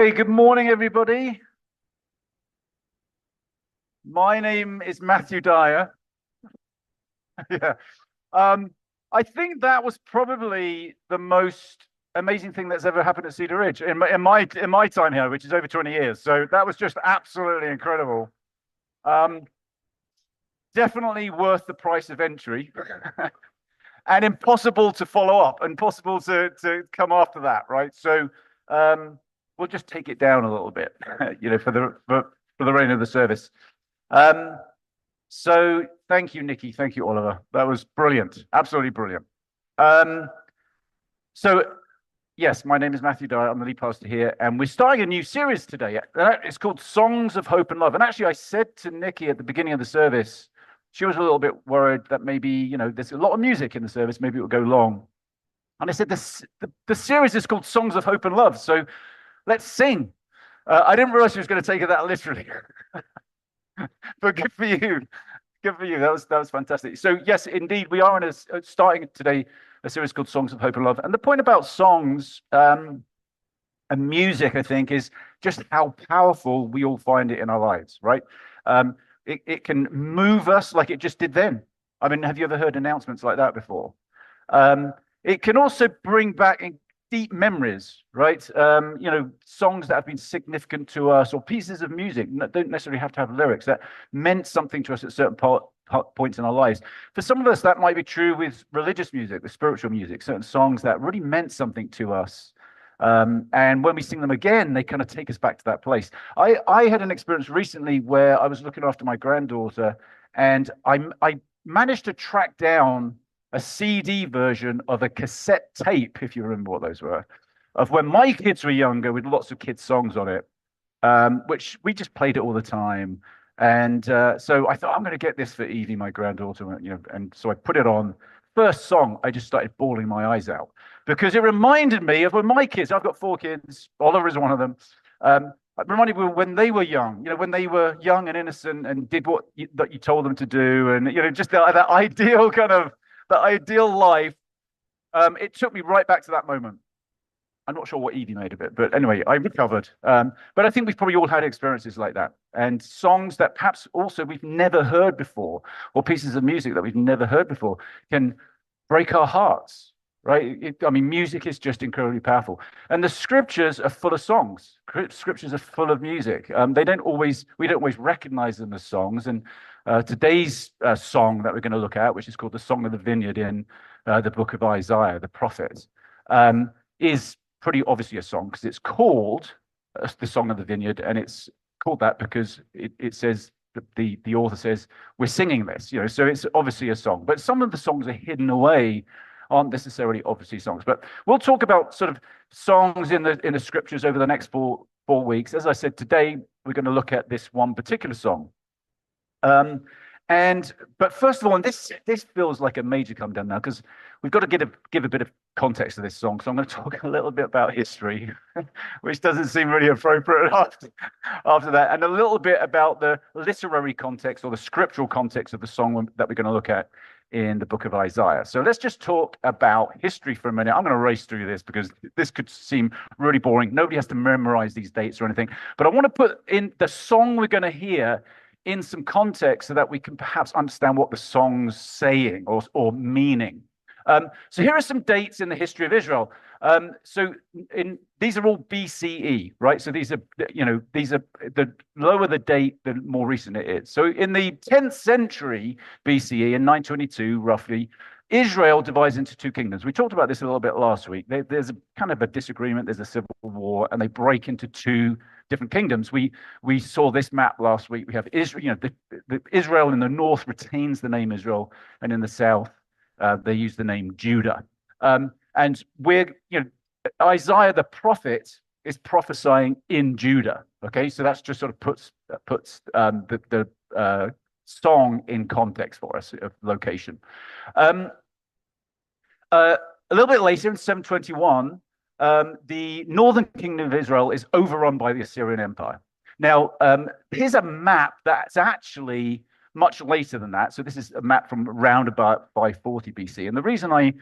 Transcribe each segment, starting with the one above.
Hey, good morning, everybody. My name is Matthew Dyer. Yeah. Um, I think that was probably the most amazing thing that's ever happened at Cedar Ridge in my time here, which is over 20 years. So that was just absolutely incredible. Um, Definitely worth the price of entry, and impossible to follow up, impossible to come after that, right? So um, we'll just take it down a little bit, for the reign of the service. Um, So thank you, Nikki. Thank you, Oliver. That was brilliant. Absolutely brilliant. Um, so yes, my name is Matthew Dyer. I'm the lead pastor here, and we're starting a new series today. It's called Songs of Hope and Love. And actually, I said to Nikki at the beginning of the service, she was a little bit worried that maybe, there's a lot of music in the service, maybe it will go long. And I said, the series is called Songs of Hope and Love. So let's sing. I didn't realize she was going to take it that literally, but good for you. Good for you. That was fantastic. So yes, indeed, we are starting today a series called Songs of Hope and Love. And the point about songs and music, I think, is just how powerful we all find it in our lives, right? It can move us like it just did then. I mean, have you ever heard announcements like that before? Um, it can also bring back deep memories, right? Songs that have been significant to us, or pieces of music don't necessarily have to have lyrics that meant something to us at certain points in our lives. For some of us, that might be true with religious music, with spiritual music, certain songs that really meant something to us. And when we sing them again, they kind of take us back to that place. I had an experience recently where I was looking after my granddaughter, and I managed to track down a CD version of a cassette tape, if you remember what those were, of when my kids were younger, with lots of kids' songs on it, which we just played it all the time. And so I thought, I'm going to get this for Evie, my granddaughter, and so I put it on. First song, I just started bawling my eyes out because it reminded me of when my kids, I've got four kids, Oliver is one of them. It reminded me when they were young, when they were young and innocent and did that you told them to do, and just that ideal kind of that ideal life. It took me right back to that moment. I'm not sure what Evie made of it, but anyway, I recovered. But I think we've probably all had experiences like that, and songs that perhaps also we've never heard before, or pieces of music that we've never heard before, can break our hearts, right? I mean, music is just incredibly powerful, and the scriptures are full of songs. Scriptures are full of music. We don't always recognize them as songs, and today's song that we're going to look at, which is called the Song of the Vineyard in the book of Isaiah, the prophet, is pretty obviously a song because it's called the Song of the Vineyard, and it's called that because it says the author says we're singing this, so it's obviously a song. But some of the songs are hidden away, aren't necessarily obviously songs. But we'll talk about sort of songs in the scriptures over the next four weeks. As I said, today we're going to look at this one particular song. But first of all, and this feels like a major come down now because we've got to give a bit of context to this song. So I'm going to talk a little bit about history, which doesn't seem really appropriate after that, and a little bit about the literary context or the scriptural context of the song that we're going to look at in the book of Isaiah. So let's just talk about history for a minute. I'm going to race through this because this could seem really boring. Nobody has to memorize these dates or anything, but I want to put in the song we're going to hear in some context so that we can perhaps understand what the song's saying or meaning. So here are some dates in the history of Israel. These are all BCE, right? So these are the lower the date, the more recent it is. So in the 10th century BCE, in 922 roughly, Israel divides into two kingdoms. We talked about this a little bit last week. There's a kind of a disagreement. There's a civil war, and they break into two different kingdoms. We saw this map last week. We have Israel. The Israel in the north retains the name Israel, and in the south they use the name Judah. And Isaiah the prophet is prophesying in Judah. Okay, so that's just sort of puts the song in context for us of location. A little bit later, in 721, the northern kingdom of Israel is overrun by the Assyrian Empire. Now, here's a map that's actually much later than that. So this is a map from around about 540 BC. And the reason I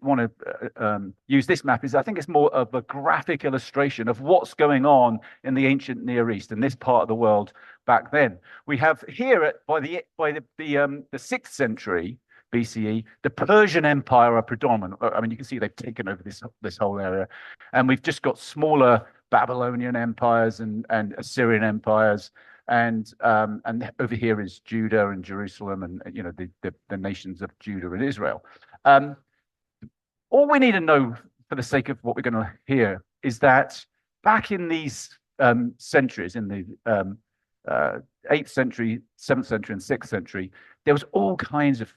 want to use this map is I think it's more of a graphic illustration of what's going on in the ancient Near East and this part of the world back then. We have here by the 6th century BCE, the Persian Empire are predominant. I mean, you can see they've taken over this whole area, and we've just got smaller Babylonian empires and Assyrian empires, and over here is Judah and Jerusalem, and the nations of Judah and Israel. All we need to know, for the sake of what we're going to hear, is that back in these centuries, in the 8th century, 7th century, and 6th century, there was all kinds of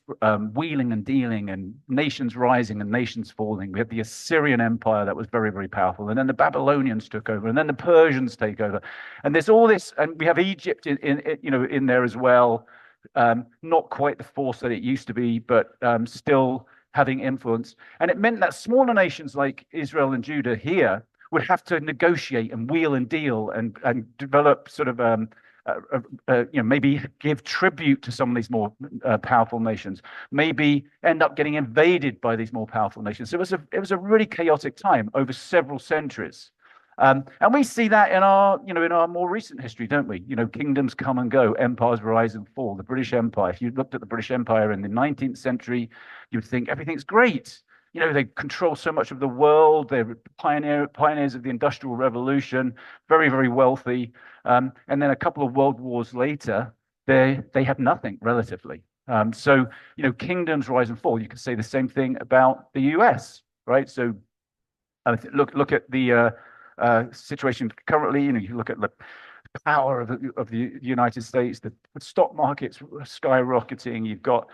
wheeling and dealing and nations rising and nations falling. We had the Assyrian Empire that was very, very powerful, and then the Babylonians took over, and then the Persians take over, and there's all this, and we have Egypt in there as well, not quite the force that it used to be, but still having influence. And it meant that smaller nations like Israel and Judah here would have to negotiate and wheel and deal and develop sort of maybe give tribute to some of these more powerful nations, maybe end up getting invaded by these more powerful nations. So it was a really chaotic time over several centuries. And we see that in our more recent history, don't we? Kingdoms come and go, empires rise and fall. The British Empire, if you looked at the British Empire in the 19th century, you'd think everything's great. They control so much of the world. They're pioneers of the Industrial Revolution, very, very wealthy. And then a couple of world wars later, they have nothing relatively. So kingdoms rise and fall. You could say the same thing about the US, right? So look at the situation currently. You look at the power of the United States. The stock market's skyrocketing. You've got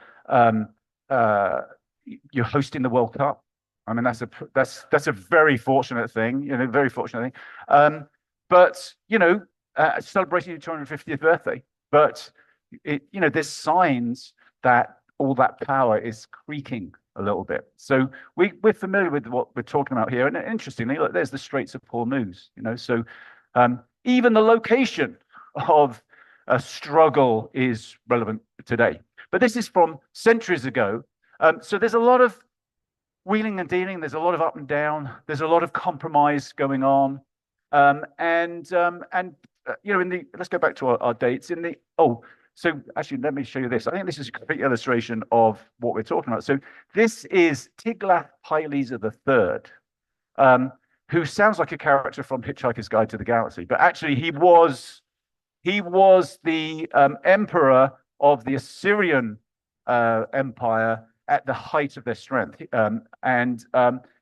you're hosting the World Cup. I mean, that's a very fortunate thing, very fortunate thing. But celebrating your 250th birthday. But there's signs that all that power is creaking a little bit. So we're familiar with what we're talking about here. And interestingly, look, there's the Straits of Hormuz. So even the location of a struggle is relevant today. But this is from centuries ago. So there's a lot of wheeling and dealing. There's a lot of up and down. There's a lot of compromise going on. Let's go back to our dates so actually, let me show you this. I think this is a great illustration of what we're talking about. So this is Tiglath-Pileser III, who sounds like a character from Hitchhiker's Guide to the Galaxy, but actually he was the emperor of the Assyrian Empire at the height of their strength.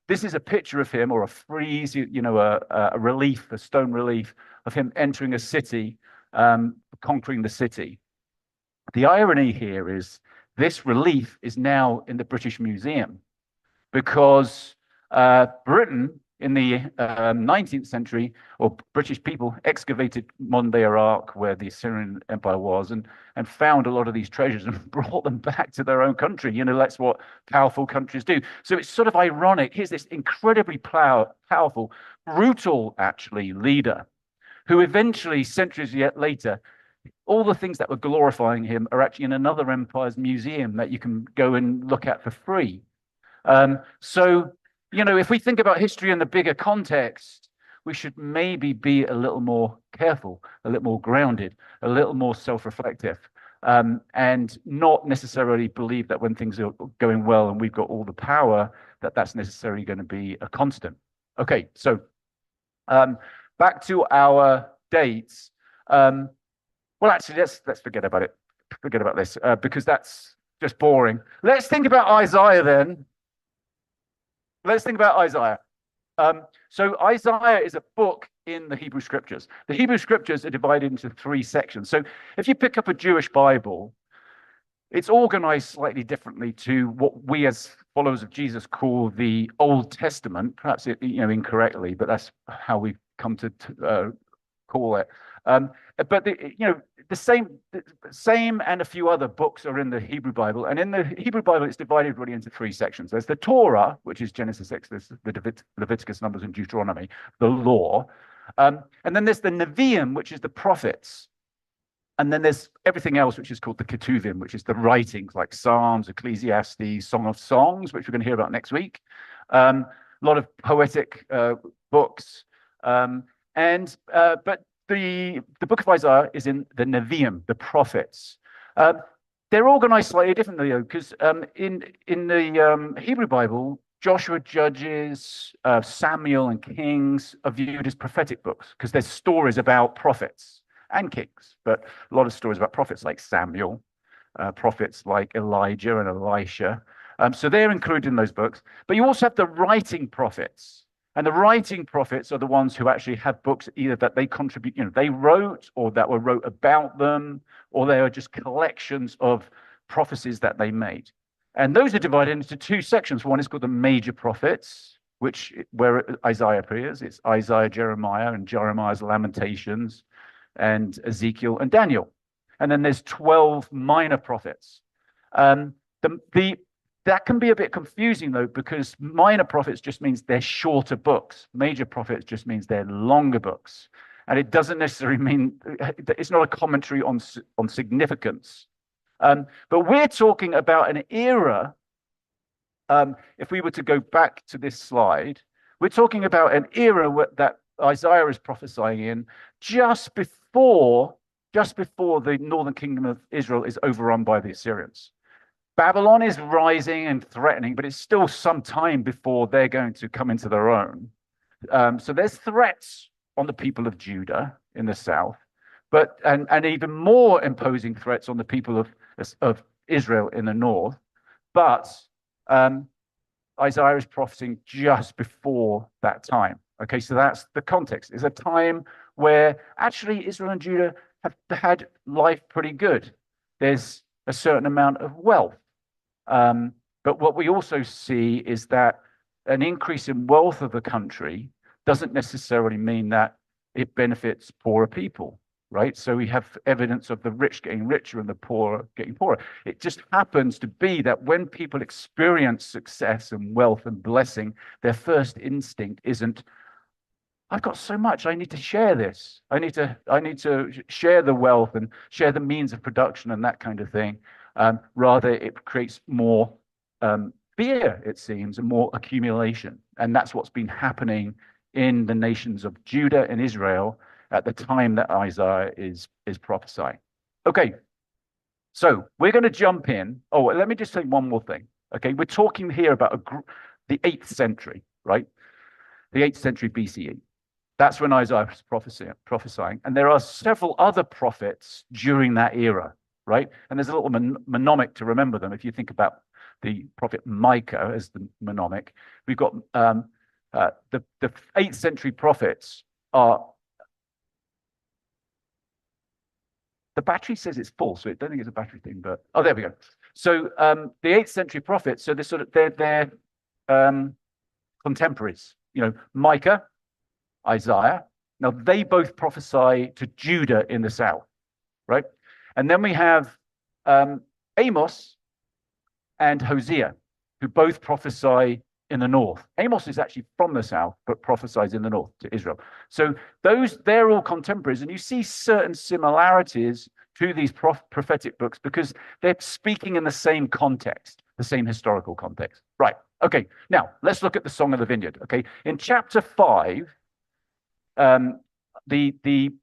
This is a picture of him, or a frieze, a relief, a stone relief of him entering a city, conquering the city. The irony here is this relief is now in the British Museum because Britain in the 19th century, or British people excavated modern-day Iraq, where the Assyrian Empire was, and found a lot of these treasures and brought them back to their own country. That's what powerful countries do. So it's sort of ironic. Here's this incredibly powerful, brutal, actually, leader who eventually, centuries yet later, all the things that were glorifying him are actually in another empire's museum that you can go and look at for free. If we think about history in the bigger context, we should maybe be a little more careful, a little more grounded, a little more self-reflective, and not necessarily believe that when things are going well and we've got all the power, that's necessarily going to be a constant. Okay, so back to our dates. Well, actually, let's forget about it. Forget about this because that's just boring. Let's think about Isaiah then. Let's think about Isaiah. So Isaiah is a book in the Hebrew Scriptures. The Hebrew Scriptures are divided into 3 sections. So if you pick up a Jewish Bible, it's organized slightly differently to what we as followers of Jesus call the Old Testament, perhaps incorrectly, but that's how we've come to call it. But the same and a few other books are in the Hebrew Bible, and in the Hebrew Bible it's divided really into 3 sections. There's the Torah, which is Genesis, Exodus, Leviticus, Numbers, and Deuteronomy, the law, and then there's the Nevi'im, which is the prophets. And then there's everything else, which is called the Ketuvim, which is the writings like Psalms, Ecclesiastes, Song of Songs, which we're going to hear about next week. A lot of poetic books. But the book of Isaiah is in the Nevi'im, the prophets. They're organized slightly differently, though, because in the Hebrew Bible, Joshua, Judges, Samuel, and Kings are viewed as prophetic books because there's stories about prophets and kings, but a lot of stories about prophets like Samuel, prophets like Elijah and Elisha. So they're included in those books. But you also have the writing prophets. And the writing prophets are the ones who actually have books either that they contribute, they wrote, or that were wrote about them, or they are just collections of prophecies that they made. And those are divided into two sections. One is called the major prophets, where Isaiah appears. It's Isaiah, Jeremiah, and Jeremiah's Lamentations, and Ezekiel and Daniel. And then there's 12 minor prophets. That can be a bit confusing, though, because minor prophets just means they're shorter books. Major prophets just means they're longer books. And it doesn't necessarily mean, it's not a commentary on significance. But we're talking about an era, if we were to go back to this slide, we're talking about an era that Isaiah is prophesying in just before the northern kingdom of Israel is overrun by the Assyrians. Babylon is rising and threatening, but it's still some time before they're going to come into their own. So there's threats on the people of Judah in the south, and even more imposing threats on the people of Israel in the north. But Isaiah is prophesying just before that time. Okay, so that's the context. It's a time where actually Israel and Judah have had life pretty good. There's a certain amount of wealth. But what we also see is that an increase in wealth of the country doesn't necessarily mean that it benefits poorer people, right? So we have evidence of the rich getting richer and the poor getting poorer. It just happens to be that when people experience success and wealth and blessing, their first instinct isn't, I've got so much, I need to share this. I need to share the wealth and share the means of production and that kind of thing. Rather, it creates more fear, it seems, and more accumulation. And that's what's been happening in the nations of Judah and Israel at the time that Isaiah is prophesying. Okay, so we're going to jump in. Oh, let me just say one more thing. Okay, we're talking here about the 8th century, right? The 8th century BCE. That's when Isaiah was prophesying. And there are several other prophets during that era, right? And there's a little mnemonic to remember them. If you think about the prophet Micah as the mnemonic, we've got the 8th century prophets are. The battery says it's full, so I don't think it's a battery thing, but oh, there we go. So the 8th century prophets, so they're contemporaries. Micah, Isaiah. Now they both prophesy to Judah in the south, right? And then we have Amos and Hosea, who both prophesy in the north. Amos is actually from the south, but prophesies in the north to Israel. So they're all contemporaries, and you see certain similarities to these prophetic books because they're speaking in the same context, the same historical context. Right. Okay. Now let's look at the Song of the Vineyard. Okay. In chapter 5,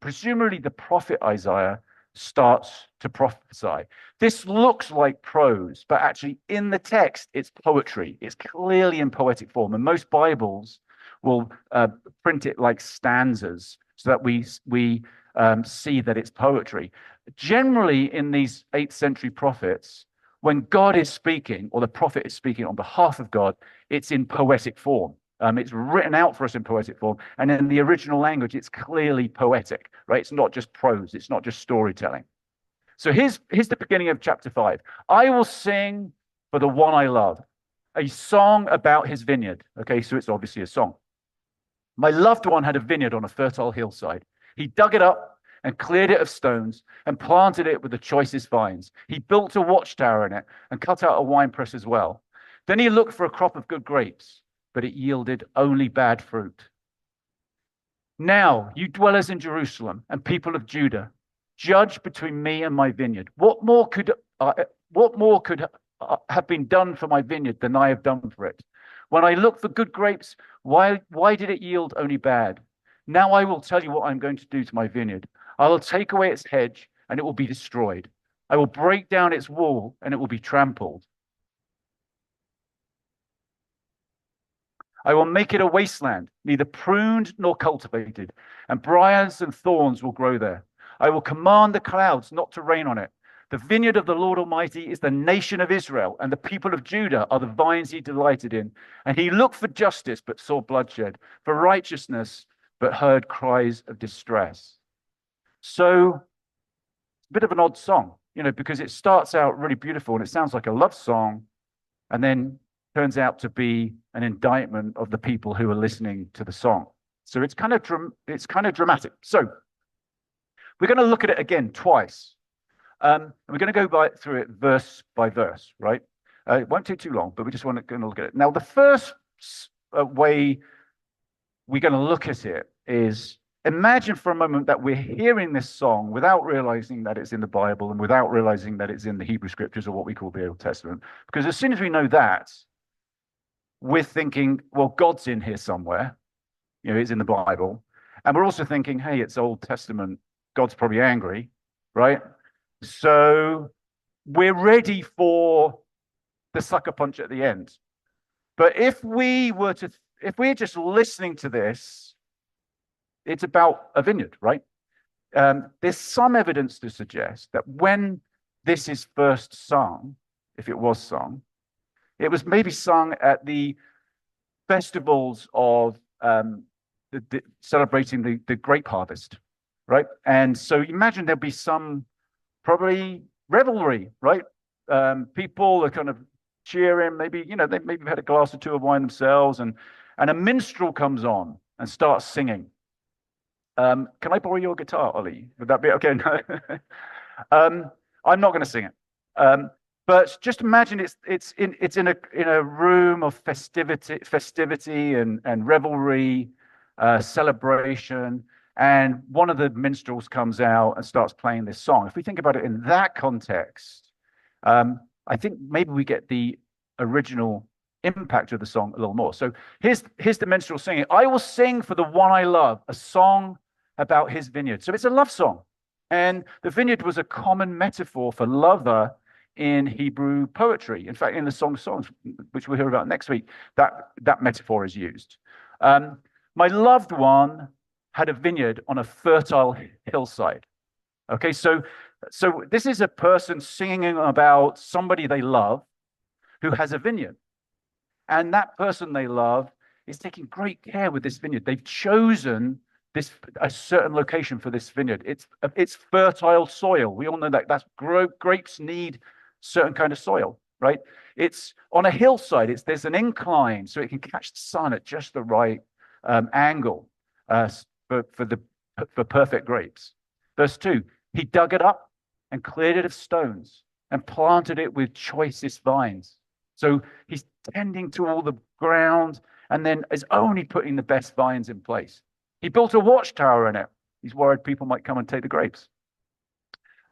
presumably the prophet Isaiah starts to prophesy. This looks like prose, but actually in the text, it's poetry. It's clearly in poetic form. And most Bibles will print it like stanzas so that we see that it's poetry. Generally, in these 8th century prophets, when God is speaking, or the prophet is speaking on behalf of God, it's in poetic form. It's written out for us in poetic form. And in the original language, it's clearly poetic, right? It's not just prose. It's not just storytelling. So here's the beginning of chapter 5. I will sing for the one I love, a song about his vineyard. Okay, so it's obviously a song. My loved one had a vineyard on a fertile hillside. He dug it up and cleared it of stones and planted it with the choicest vines. He built a watchtower in it and cut out a winepress as well. Then he looked for a crop of good grapes, but it yielded only bad fruit. Now, you dwellers in Jerusalem and people of Judah, judge between me and my vineyard. What more could have been done for my vineyard than I have done for it? When I looked for good grapes, why did it yield only bad? Now I will tell you what I'm going to do to my vineyard. I will take away its hedge, and it will be destroyed. I will break down its wall, and it will be trampled. I will make it a wasteland, neither pruned nor cultivated, and briars and thorns will grow there. I will command the clouds not to rain on it. The vineyard of the Lord Almighty is the nation of Israel, and the people of Judah are the vines he delighted in. And he looked for justice, but saw bloodshed, for righteousness, but heard cries of distress. So, a bit of an odd song, because it starts out really beautiful and it sounds like a love song, and then turns out to be an indictment of the people who are listening to the song. So it's kind of dramatic. So we're going to look at it again twice. And we're going to go through it verse by verse, right? It won't take too long, but we just want to look at it. Now, the first way we're going to look at it is, imagine for a moment that we're hearing this song without realizing that it's in the Bible and without realizing that it's in the Hebrew scriptures, or what we call the Old Testament. Because as soon as we know that, we're thinking, well, God's in here somewhere. It's in the Bible. And we're also thinking, hey, it's Old Testament. God's probably angry, right? So we're ready for the sucker punch at the end. But if we're just listening to this, it's about a vineyard, right? There's some evidence to suggest that when this is first sung, if it was sung, it was maybe sung at the festivals of celebrating the grape harvest, right? And so imagine there'll be some probably revelry, right? People are kind of cheering, maybe, they maybe had a glass or two of wine themselves, and a minstrel comes on and starts singing. Can I borrow your guitar, Ollie? Would that be okay? No. I'm not going to sing it. But just imagine it's in a room of festivity and revelry, celebration, and one of the minstrels comes out and starts playing this song. If we think about it in that context, I think maybe we get the original impact of the song a little more. So here's the minstrel singing. I will sing for the one I love, a song about his vineyard. So it's a love song. And the vineyard was a common metaphor for lover in Hebrew poetry. In fact, in the songs, which we'll hear about next week, that metaphor is used. My loved one had a vineyard on a fertile hillside. Okay, so this is a person singing about somebody they love who has a vineyard. And that person they love is taking great care with this vineyard. They've chosen a certain location for this vineyard. It's fertile soil. We all know that grapes need certain kind of soil, right? It's on a hillside. There's an incline, so it can catch the sun at just the right angle for perfect grapes. Verse 2, he dug it up and cleared it of stones and planted it with choicest vines. So he's tending to all the ground and then is only putting the best vines in place. He built a watchtower in it. He's worried people might come and take the grapes.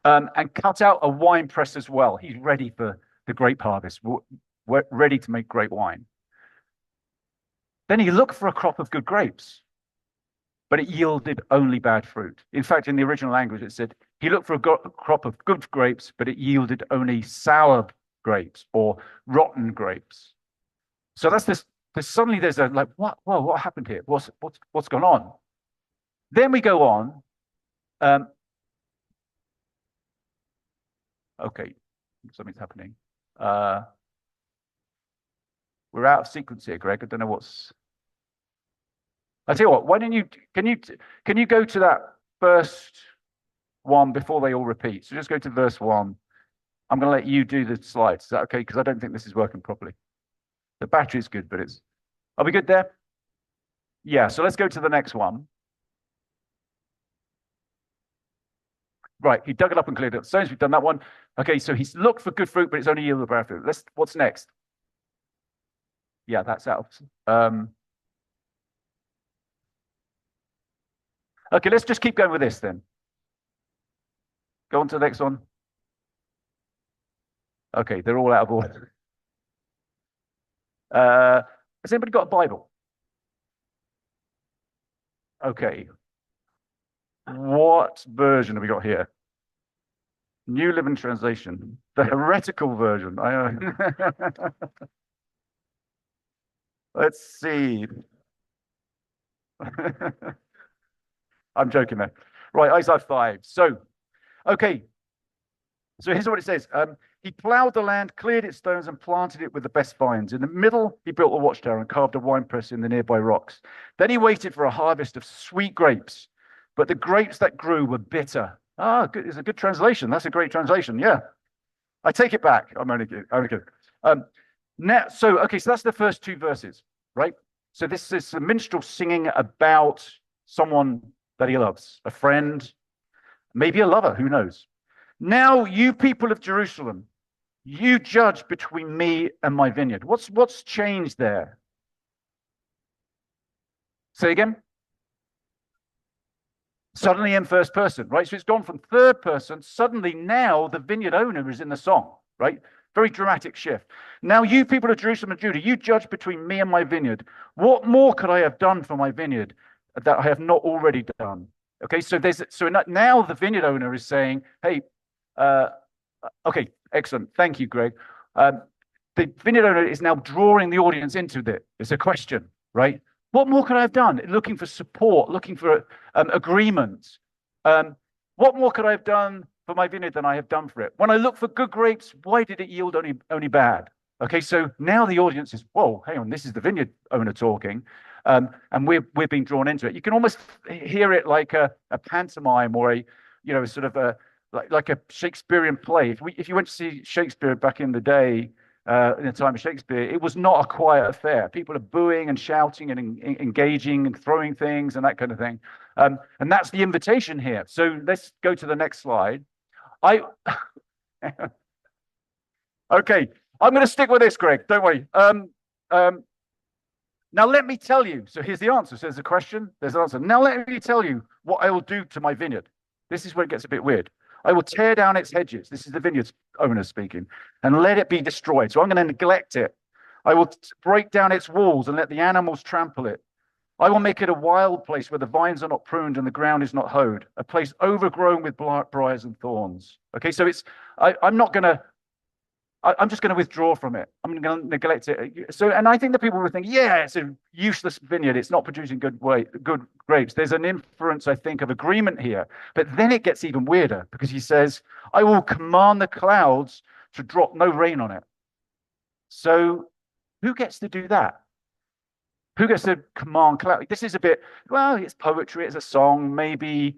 And cut out a wine press as well. He's ready for the grape harvest. We're ready to make great wine. Then he looked for a crop of good grapes, but it yielded only bad fruit. In fact, in the original language, it said he looked for a crop of good grapes, but it yielded only sour grapes or rotten grapes. So that's this. Suddenly there's what happened here? What's gone on? Then we go on. Okay, something's happening. We're out of sequence here, Greg. I don't know what's. I tell you what. Why don't you can you go to that first one before they all repeat? So just go to verse 1. I'm going to let you do the slides. Is that okay? Because I don't think this is working properly. The battery's good, but it's. Are we good there? Yeah. So let's go to the next one. Right. He dug it up and cleared it. Stones. We've done that one. Okay. So he's looked for good fruit, but it's only yielded bad fruit. What's next? Yeah, that's out. Okay, let's just keep going with this then. Go on to the next one. Okay, they're all out of order. Has anybody got a Bible? Okay. What version have we got here? New Living Translation, the heretical version. Let's see. I'm joking there. Right, Isaiah 5. Okay. So here's what it says. He plowed the land, cleared its stones, and planted it with the best vines. In the middle, he built a watchtower and carved a winepress in the nearby rocks. Then he waited for a harvest of sweet grapes, but the grapes that grew were bitter. Ah, good. It's a good translation. That's a great translation. Yeah. I take it back. I'm only kidding. So that's the first two verses, right? So this is a minstrel singing about someone that he loves, a friend, maybe a lover, who knows? Now, you people of Jerusalem, you judge between me and my vineyard. What's changed there? Say again? Suddenly in first person, right? So it's gone from third person. Suddenly now the vineyard owner is in the song, right? Very dramatic shift. Now, you people of Jerusalem and Judah, you judge between me and my vineyard. What more could I have done for my vineyard that I have not already done? Okay, so now the vineyard owner is saying, hey, okay, excellent. Thank you, Greg. The vineyard owner is now drawing the audience into it. It's a question, right? What more could I have done? Looking for support, looking for agreement. What more could I have done for my vineyard than I have done for it? When I look for good grapes, why did it yield only bad? Okay, so now the audience is, whoa, hang on, this is the vineyard owner talking, and we're being drawn into it. You can almost hear it like a pantomime or sort of a like a Shakespearean play. If you went to see Shakespeare back in the day, in the time of Shakespeare, it was not a quiet affair. People are booing and shouting and engaging and throwing things and that kind of thing. And that's the invitation here. So let's go to the next slide. Okay, I'm going to stick with this, Greg. Don't worry. Now let me tell you. So here's the answer. So there's a question. There's an answer. Now let me tell you what I will do to my vineyard. This is where it gets a bit weird. I will tear down its hedges. This is the vineyard owner speaking, and let it be destroyed. So I'm going to neglect it. I will break down its walls and let the animals trample it. I will make it a wild place where the vines are not pruned and the ground is not hoed, a place overgrown with briars and thorns. Okay, so I'm just going to withdraw from it. I'm going to neglect it. So, and I think that people would think, yeah, it's a useless vineyard. It's not producing good grapes. There's an inference, I think, of agreement here. But then it gets even weirder because he says, I will command the clouds to drop no rain on it. So who gets to do that? Who gets to command cloud? This is a bit, well, it's poetry, it's a song, maybe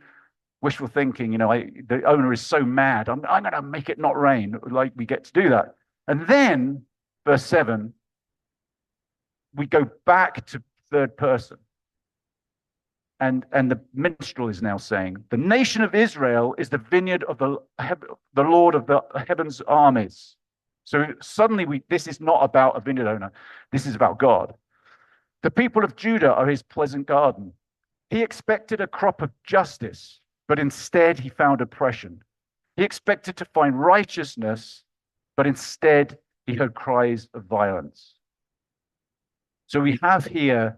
wishful thinking, the owner is so mad, I'm going to make it not rain. Like, we get to do that. And then, verse 7, we go back to third person. And the minstrel is now saying, the nation of Israel is the vineyard of the Lord of the heavens' armies. So suddenly this is not about a vineyard owner. This is about God. The people of Judah are his pleasant garden. He expected a crop of justice, but instead he found oppression. He expected to find righteousness, but instead he heard cries of violence. So we have here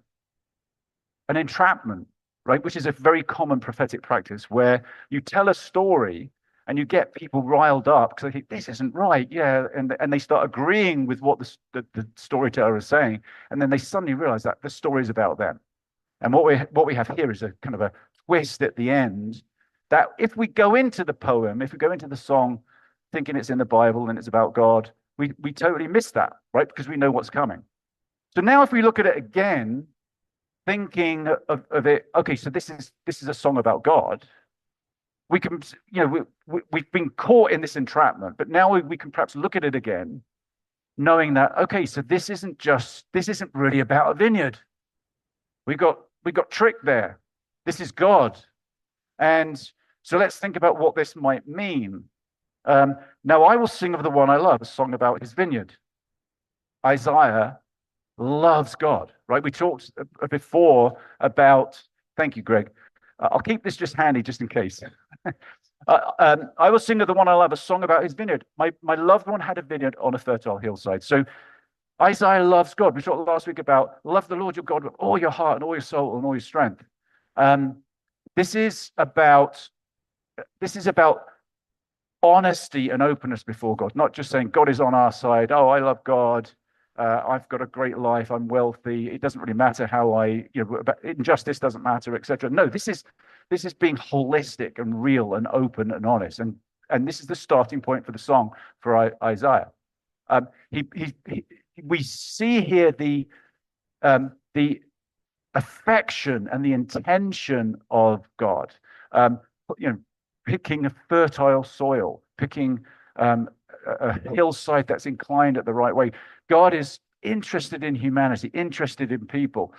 an entrapment, right? Which is a very common prophetic practice where you tell a story and you get people riled up because they think this isn't right, yeah, and they start agreeing with what the storyteller is saying, and then they suddenly realize that the story is about them. And what we have here is a kind of a twist at the end that if we go into the poem, if we go into the song thinking it's in the Bible and it's about God, we totally miss that, right? Because we know what's coming. So now if we look at it again, thinking of it, okay, so this is a song about God. We can, we've been caught in this entrapment, but now we can perhaps look at it again, knowing that, okay, so this isn't really about a vineyard. We got tricked there. This is God. And so let's think about what this might mean. Now I will sing of the one I love, a song about his vineyard. Isaiah loves God, right? We talked before about, thank you, Greg. I'll keep this just handy just in case. I will sing of the one I love, a song about his vineyard. My loved one had a vineyard on a fertile hillside. So Isaiah loves God. We talked last week about love the Lord your God with all your heart and all your soul and all your strength. Um, this is about honesty and openness before God, not just saying God is on our side. Oh, I love God. I've got a great life. I'm wealthy. It doesn't really matter how injustice doesn't matter, etc. No, this is being holistic and real and open and honest. And this is the starting point for the song for Isaiah. We see here the affection and the intention of God. Picking a fertile soil, picking a hillside that's inclined at the right way. God is interested in humanity, interested in people.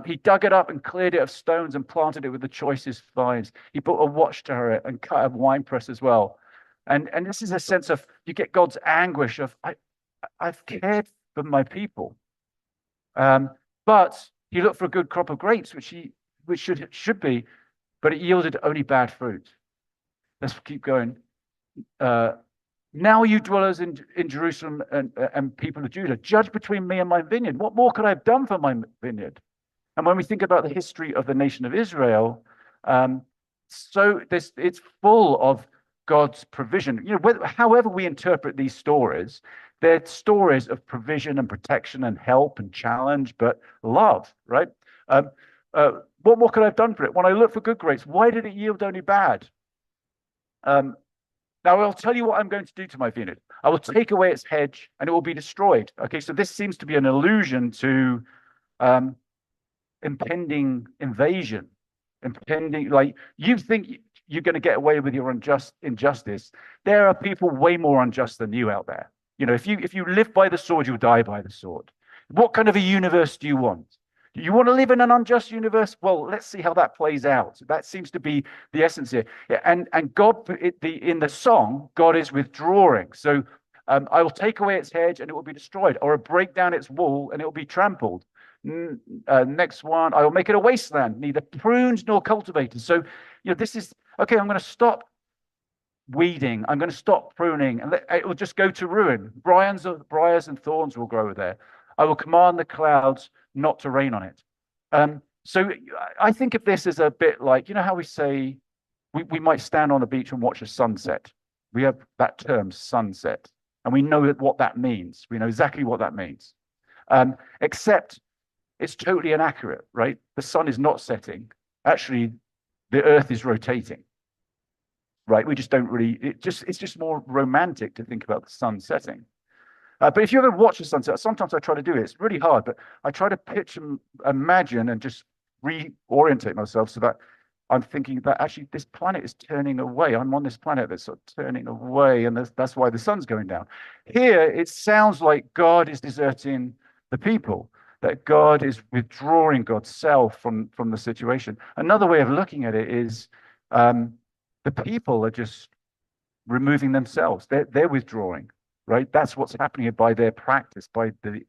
He dug it up and cleared it of stones and planted it with the choicest vines. He put a watchtower and cut a winepress as well. And this is a sense of, you get God's anguish of, I've cared for my people. But he looked for a good crop of grapes, which should be, but it yielded only bad fruit. Let's keep going. Now you dwellers in Jerusalem and people of Judah, judge between me and my vineyard. What more could I have done for my vineyard? And when we think about the history of the nation of Israel, it's full of God's provision. However we interpret these stories, they're stories of provision and protection and help and challenge, but love, right? What more could I have done for it? When I looked for good grapes, why did it yield only bad? Now I'll tell you what I'm going to do to my vineyard. I will take away its hedge and it will be destroyed. Okay, so this seems to be an allusion to impending invasion, like you think you're going to get away with your injustice. There are people way more unjust than you out there. If you live by the sword, you'll die by the sword. What kind of a universe do you want? Do you want to live in an unjust universe? Well, let's see how that plays out. That seems to be the essence here. Yeah, and God, in the song, God is withdrawing. So I will take away its hedge and it will be destroyed, or break down its wall and it will be trampled. Next one, I will make it a wasteland, neither pruned nor cultivated. So, this is, okay, I'm going to stop weeding. I'm going to stop pruning, and it will just go to ruin. Briars and thorns will grow there. I will command the clouds not to rain on it. So I think of this as a bit like, how we say we might stand on the beach and watch a sunset. We have that term, sunset, and we know what that means. We know exactly what that means. Except it's totally inaccurate, right? The sun is not setting. Actually, the earth is rotating. Right, we just don't really. It's just more romantic to think about the sun setting. But if you ever watch a sunset, sometimes I try to do it. It's really hard, but I try to pitch and imagine and just reorientate myself so that I'm thinking that actually this planet is turning away. I'm on this planet that's sort of turning away, and that's why the sun's going down. Here, it sounds like God is deserting the people, that God is withdrawing God's self from the situation. Another way of looking at it is the people are just removing themselves. They're withdrawing, right? That's what's happening by their practice, by the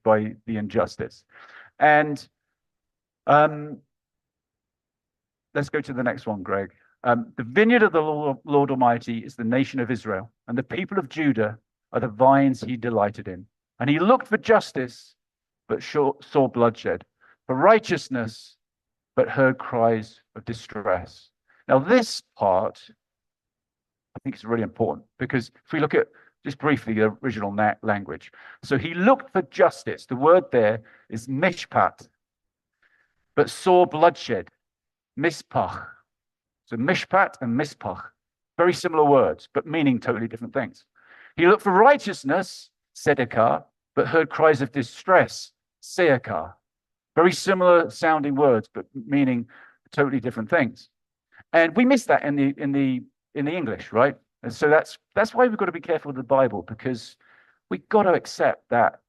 injustice. And let's go to the next one, Greg. The vineyard of the Lord Almighty is the nation of Israel, and the people of Judah are the vines he delighted in. And he looked for justice, but saw bloodshed, for righteousness, but heard cries of distress. Now, this part, I think, is really important, because if we look at just briefly the original language. So he looked for justice. The word there is mishpat, but saw bloodshed, mispach. So mishpat and mispach, very similar words, but meaning totally different things. He looked for righteousness, tzedakah, but heard cries of distress, seakah. Very similar sounding words, but meaning totally different things. And we miss that in the English, right? And so that's why we've got to be careful with the Bible, because we've got to accept that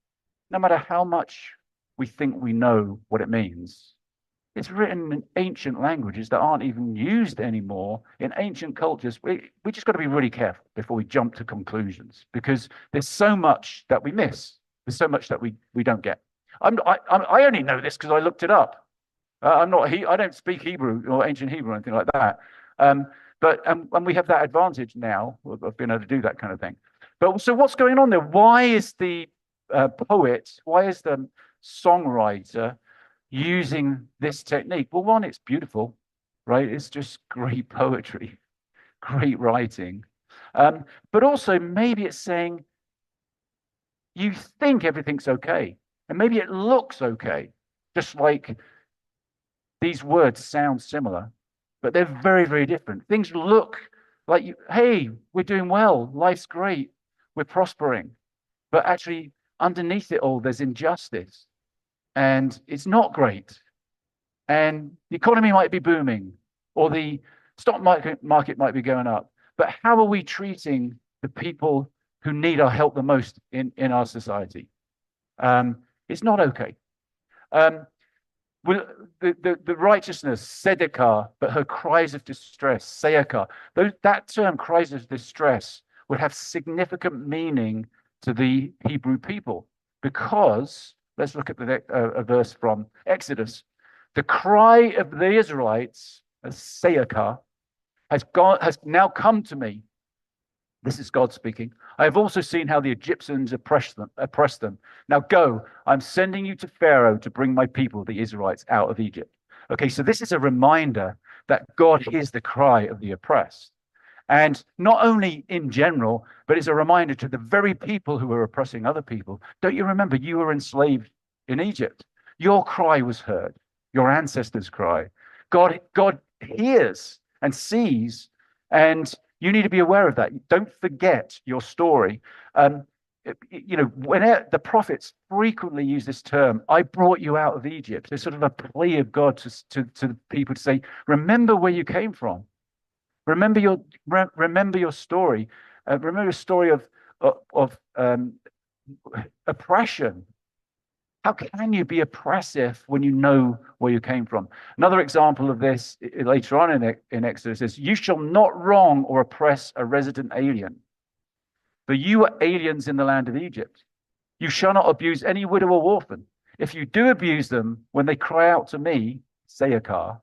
no matter how much we think we know what it means, it's written in ancient languages that aren't even used anymore in ancient cultures. We just got to be really careful before we jump to conclusions, because there's so much that we miss. There's so much that we don't get. I only know this because I looked it up. I don't speak Hebrew or ancient Hebrew or anything like that. But and we have that advantage now of being able to do that kind of thing. But so what's going on there? Why is the poet, why is the songwriter using this technique? Well, one, it's beautiful, right? It's just great poetry, great writing. But also maybe it's saying you think everything's okay, and maybe it looks okay, just like these words sound similar, but they're very, very different. Things look like you, hey, we're doing well, life's great, we're prospering, but actually underneath it all, there's injustice, and it's not great. And the economy might be booming, or the stock market might be going up. But how are we treating the people who need our help the most in our society? It's not okay. The righteousness, tzedakah, but her cries of distress, sayakah, that term, cries of distress, would have significant meaning to the Hebrew people, because let's look at a verse from Exodus. The cry of the Israelites, as sayakah, has now come to me. This is God speaking. I have also seen how the Egyptians oppressed them. Now go, I'm sending you to Pharaoh to bring my people, the Israelites, out of Egypt. Okay, so this is a reminder that God hears the cry of the oppressed. And not only in general, but it's a reminder to the very people who are oppressing other people. Don't you remember you were enslaved in Egypt? Your cry was heard, your ancestors' cry. God hears and sees, and you need to be aware of that. Don't forget your story. When the prophets frequently use this term, I brought you out of Egypt. It's sort of a plea of God to people to say, remember where you came from. Remember your story. Remember the story of oppression. How can you be oppressive when you know where you came from? Another example of this later on in Exodus is, you shall not wrong or oppress a resident alien, for you are aliens in the land of Egypt. You shall not abuse any widow or orphan. If you do abuse them, when they cry out to me, sayakah,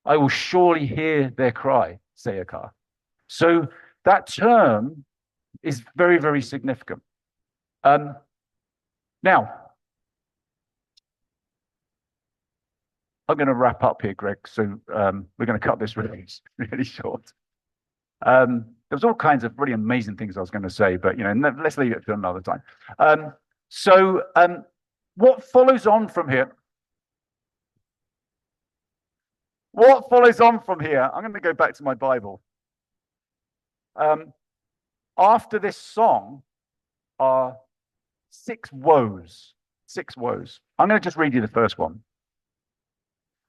I will surely hear their cry, sayakah. So that term is very, very significant. Now, I'm going to wrap up here, Greg. So we're going to cut this really, really short. There was all kinds of really amazing things I was going to say, but let's leave it for another time. What follows on from here? What follows on from here? I'm going to go back to my Bible. After this song are 6 woes. 6 woes. I'm going to just read you the first one.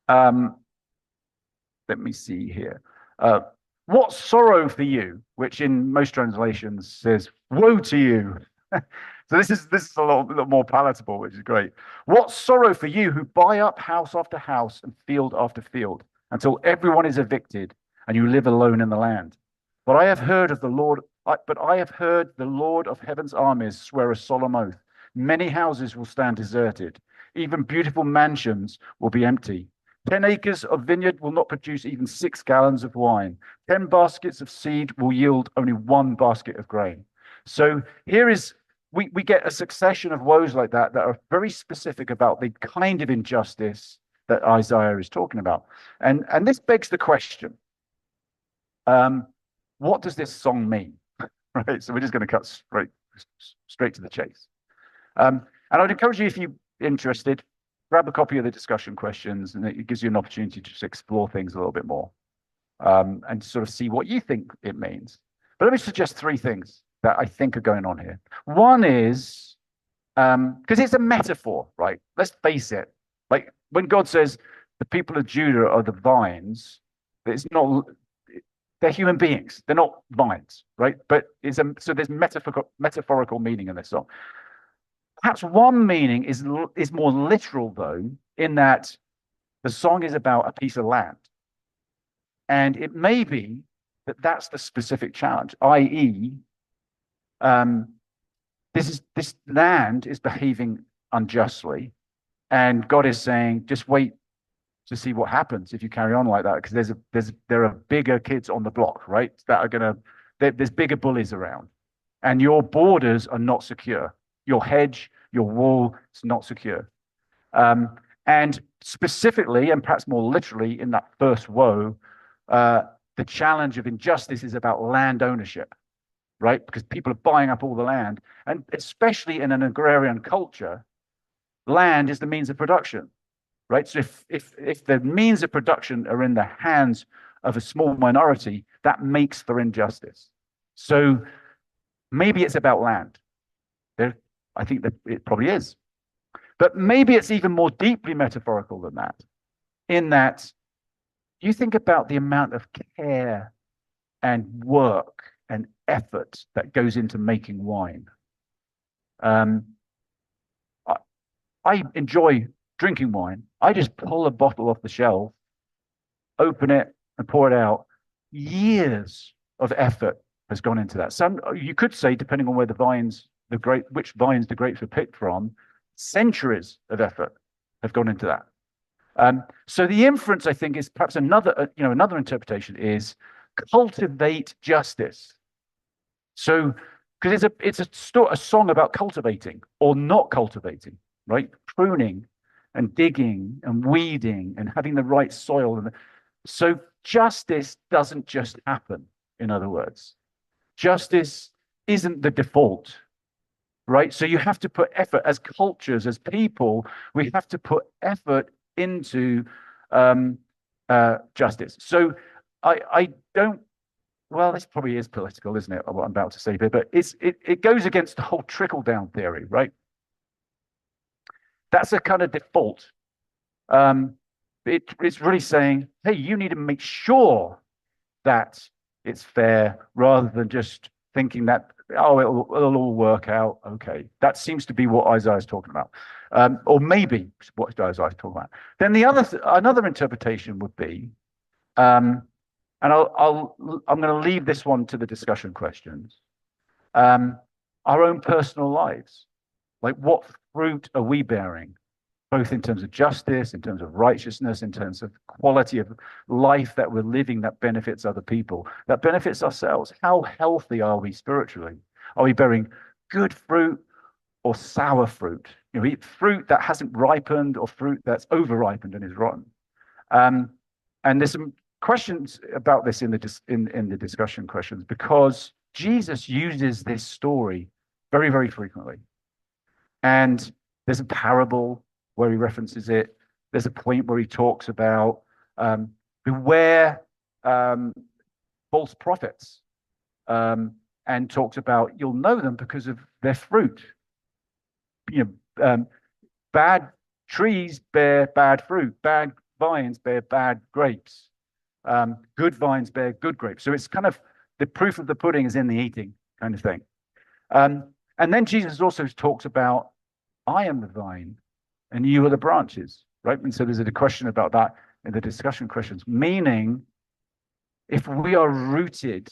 Let me see here. What sorrow for you, which in most translations says, woe to you. So this is a lot more palatable, which is great. What sorrow for you who buy up house after house and field after field, until everyone is evicted and you live alone in the land. But I have heard the Lord of heaven's armies swear a solemn oath. Many houses will stand deserted. Even beautiful mansions will be empty. 10 acres of vineyard will not produce even 6 gallons of wine. 10 baskets of seed will yield only 1 basket of grain. So here is, we get a succession of woes like that are very specific about the kind of injustice that Isaiah is talking about. And this begs the question, what does this song mean? Right, so we're just going to cut straight to the chase. And I'd encourage you, if you're interested, grab a copy of the discussion questions, and it gives you an opportunity to just explore things a little bit more and sort of see what you think it means. But let me suggest 3 things that I think are going on here. One is, because it's a metaphor, right? Let's face it. Like when God says the people of Judah are the vines, it's not, they're human beings. They're not vines, right? But so there's metaphorical meaning in this song. Perhaps one meaning is more literal, though, in that the song is about a piece of land. And it may be that that's the specific challenge, i.e., this land is behaving unjustly, and God is saying, just wait to see what happens if you carry on like that, because there are bigger kids on the block, right? That are gonna there's bigger bullies around, and your borders are not secure. Your hedge, your wall is not secure. Um, and specifically, and perhaps more literally, in that first woe, the challenge of injustice is about land ownership, right? Because people are buying up all the land, and especially in an agrarian culture, land is the means of production, right? So if the means of production are in the hands of a small minority, that makes for injustice. So maybe it's about land. There, I think that it probably is. But maybe it's even more deeply metaphorical than that, in that you think about the amount of care and work and effort that goes into making wine. Um, I, I enjoy drinking wine. I just pull a bottle off the shelf, open it, and pour it out. Years of effort has gone into that. Some, you could say, depending on where which vines the grapes were picked from, centuries of effort have gone into that. So the inference, I think, is perhaps another interpretation is cultivate justice. So, because it's a song about cultivating or not cultivating, right? Pruning and digging and weeding and having the right soil. So justice doesn't just happen, in other words. Justice isn't the default, right? So you have to put effort as cultures, as people, we have to put effort into justice. So I don't, well, this probably is political, isn't it, what I'm about to say here, but it goes against the whole trickle-down theory, right? That's a kind of default. It's really saying, hey, you need to make sure that it's fair rather than just thinking that, oh, it'll all work out. Okay. That seems to be what Isaiah is talking about. Or maybe what Isaiah is talking about. Then another interpretation would be, and I'm going to leave this one to the discussion questions. Our own personal lives. Like, what fruit are we bearing? Both in terms of justice, in terms of righteousness, in terms of quality of life that we're living that benefits other people, that benefits ourselves. How healthy are we spiritually? Are we bearing good fruit or sour fruit? You know, we eat fruit that hasn't ripened or fruit that's over-ripened and is rotten. And there's some questions about this in the discussion questions, because Jesus uses this story very, very frequently. And there's a parable where he references it. There's a point where he talks about beware false prophets, and talks about you'll know them because of their fruit. You know, bad trees bear bad fruit. Bad vines bear bad grapes. Good vines bear good grapes. So it's kind of the proof of the pudding is in the eating kind of thing. And then Jesus also talks about, I am the vine and you are the branches, right? And so there's a question about that in the discussion questions, meaning if we are rooted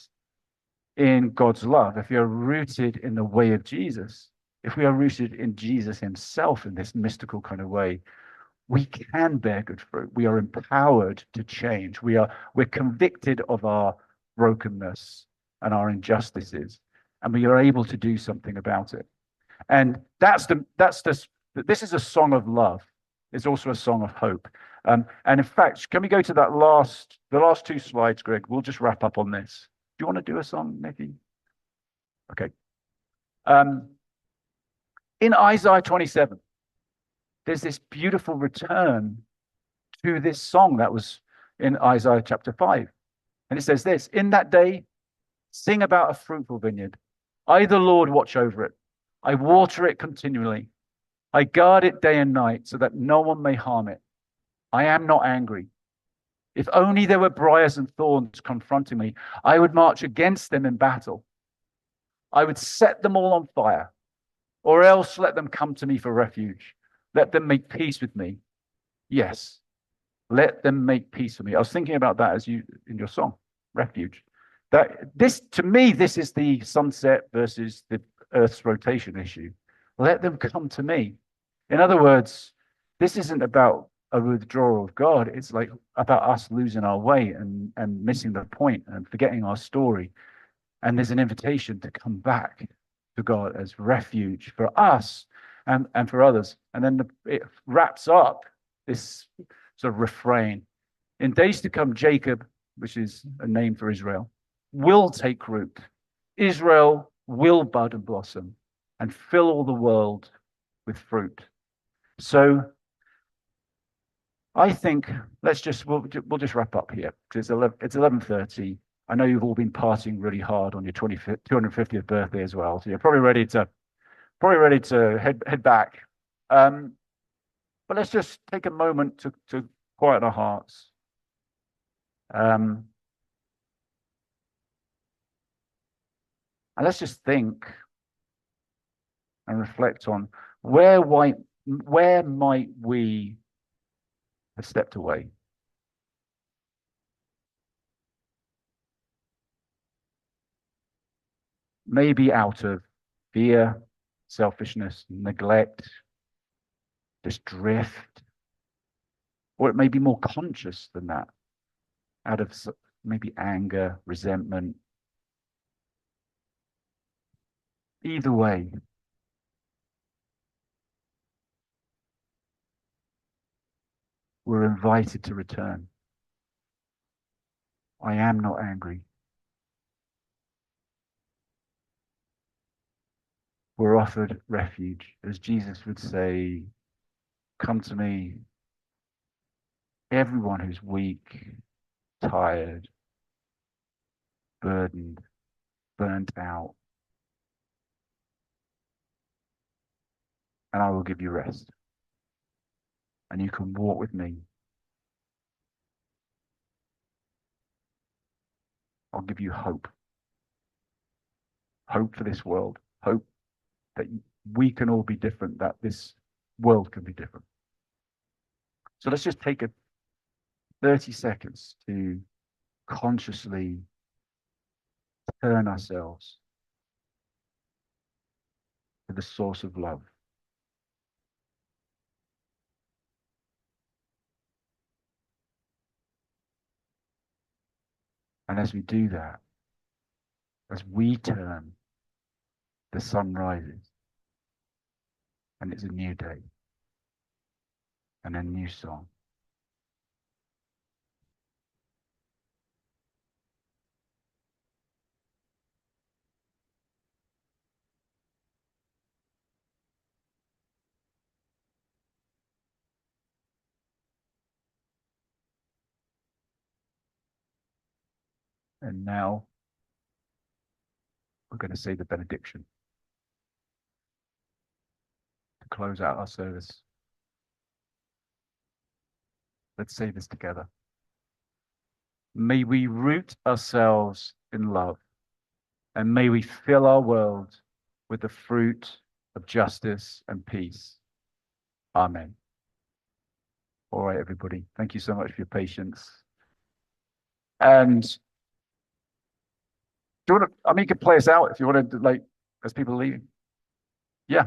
in God's love, if we are rooted in the way of Jesus, if we are rooted in Jesus himself in this mystical kind of way, we can bear good fruit. We are empowered to change. We're convicted of our brokenness and our injustices, and we are able to do something about it. And this is a song of love. It's also a song of hope. And in fact, can we go to the last 2 slides, Greg? We'll just wrap up on this. Do you want to do a song, Nikki? Okay. In Isaiah 27, there's this beautiful return to this song that was in Isaiah chapter 5. And it says this, in that day, sing about a fruitful vineyard. I, the Lord, watch over it. I water it continually. I guard it day and night so that no one may harm it. I am not angry. If only there were briars and thorns confronting me, I would march against them in battle. I would set them all on fire, or else let them come to me for refuge. Let them make peace with me. Yes, let them make peace with me. I was thinking about that as you in your song, Refuge. To me, this is the sunset versus the Earth's rotation issue. Let them come to me. In other words, this isn't about a withdrawal of God. It's like about us losing our way and missing the point and forgetting our story. And there's an invitation to come back to God as refuge for us and for others. And then it wraps up this sort of refrain. In days to come, Jacob, which is a name for Israel, will take root. Israel will bud and blossom and fill all the world with fruit. So I think we'll just wrap up here because it's 11:30. I know you've all been partying really hard on your 250th birthday as well, so you're probably ready to head back. But let's just take a moment to quiet our hearts. And let's just think and reflect on where might we have stepped away. Maybe out of fear, selfishness, neglect, just drift, or it may be more conscious than that, out of maybe anger, resentment. Either way, we're invited to return. I am not angry. We're offered refuge. As Jesus would say, come to me, everyone who's weak, tired, burdened, burnt out, and I will give you rest. And you can walk with me. I'll give you hope. Hope for this world. Hope that we can all be different, that this world can be different. So let's just take 30 seconds to consciously turn ourselves to the source of love. And as we do that, as we turn, the sun rises. And it's a new day. And a new song. And now we're going to say the benediction to close out our service. Let's say this together. May we root ourselves in love, and may we fill our world with the fruit of justice and peace. Amen. All right, everybody. Thank you so much for your patience. And do you want to, you can play us out if you want to, like, as people are leaving. Yeah.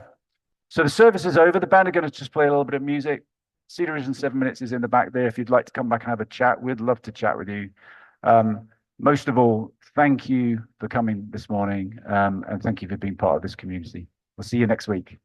So the service is over. The band are going to just play a little bit of music. Cedar Ridge in 7 minutes is in the back there. If you'd like to come back and have a chat, we'd love to chat with you. Most of all, thank you for coming this morning, and thank you for being part of this community. We'll see you next week.